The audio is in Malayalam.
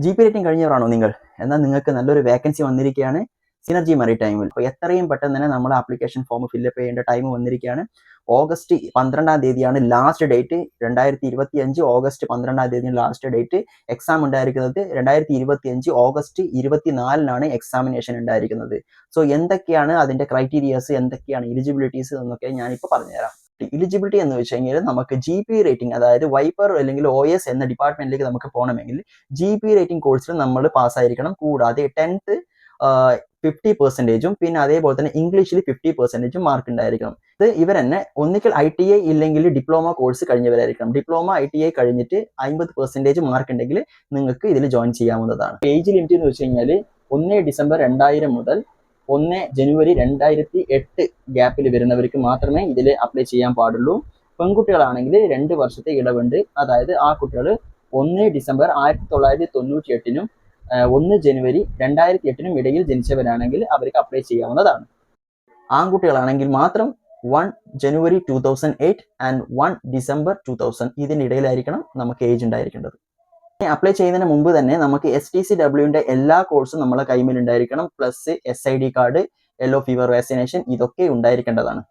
GP റേറ്റിംഗ് കഴിഞ്ഞവരാണോ നിങ്ങൾ? എന്നാൽ നിങ്ങൾക്ക് നല്ലൊരു വേക്കൻസി വന്നിരിക്കുകയാണ് സിനർജി മറിടൈമിൽ. അപ്പോൾ എത്രയും പെട്ടെന്ന് തന്നെ നമ്മൾ ആപ്ലിക്കേഷൻ ഫോം ഫില്ലപ്പ് ചെയ്യേണ്ട ടൈം വന്നിരിക്കുകയാണ്. ഓഗസ്റ്റ് 12-ാം തീയതിയാണ് ലാസ്റ്റ് ഡേറ്റ്. 2025 ഓഗസ്റ്റ് 12-ാം തീയതി ലാസ്റ്റ് ഡേറ്റ്. എക്സാം ഉണ്ടായിരിക്കുന്നത് 2025 ഓഗസ്റ്റ് 24-നാണ് എക്സാമിനേഷൻ ഉണ്ടായിരിക്കുന്നത്. സോ എന്തൊക്കെയാണ് അതിൻ്റെ ക്രൈറ്റീരിയാസ്, എന്തൊക്കെയാണ് എലിജിബിലിറ്റീസ് എന്നൊക്കെ ഞാനിപ്പോൾ പറഞ്ഞുതരാം. എലിജിബിലിറ്റി എന്ന് വെച്ച് കഴിഞ്ഞാൽ നമുക്ക് GP റേറ്റിംഗ്, അതായത് വൈപ്പർ അല്ലെങ്കിൽ OS എന്ന ഡിപ്പാർട്ട്മെന്റിലേക്ക് നമുക്ക് പോകണമെങ്കിൽ GP റേറ്റിംഗ് കോഴ്സിൽ നമ്മൾ പാസ്സായിരിക്കണം. കൂടാതെ 10th 50%, പിന്നെ അതേപോലെ തന്നെ ഇംഗ്ലീഷിൽ 50% മാർക്ക് ഉണ്ടായിരിക്കണം. ഇത് ഇവർ തന്നെ ഒന്നിക്കൽ ITI ഇല്ലെങ്കിൽ ഡിപ്ലോമ കോഴ്സ് കഴിഞ്ഞവരായിരിക്കണം. ഡിപ്ലോമ ITI കഴിഞ്ഞിട്ട് 50% മാർക്ക് ഉണ്ടെങ്കിൽ നിങ്ങൾക്ക് ഇതിൽ ജോയിൻ ചെയ്യാവുന്നതാണ്. ഏജ് ലിമിറ്റ് എന്ന് വെച്ച് കഴിഞ്ഞാൽ 1 ഡിസംബർ 2000 മുതൽ 1 ജനുവരി 2008 ഗ്യാപ്പിൽ വരുന്നവർക്ക് മാത്രമേ ഇതിൽ അപ്ലൈ ചെയ്യാൻ പാടുള്ളൂ. പെൺകുട്ടികളാണെങ്കിൽ 2 വർഷത്തെ ഇടവുണ്ട്. അതായത് ആ കുട്ടികൾ 1 ഡിസംബർ 1998-നും 1 ജനുവരി 2008-നും ഇടയിൽ ജനിച്ചവരാണെങ്കിൽ അവർക്ക് അപ്ലൈ ചെയ്യാവുന്നതാണ്. ആൺകുട്ടികളാണെങ്കിൽ മാത്രം 1 ജനുവരി 2008 ആൻഡ് 1 ഡിസംബർ 2000 ഇതിനിടയിലായിരിക്കണം നമുക്ക് ഏജ് ഉണ്ടായിരിക്കേണ്ടത്. അപ്ലൈ ചെയ്യുന്നതിന് മുമ്പ് തന്നെ നമുക്ക് STCW എല്ലാ കോഴ്സും നമ്മളെ കൈമിൽ ഉണ്ടായിരിക്കണം. Plus SID card, yellow fever vaccination, ഇതൊക്കെ ഉണ്ടായിരിക്കേണ്ടതാണ്.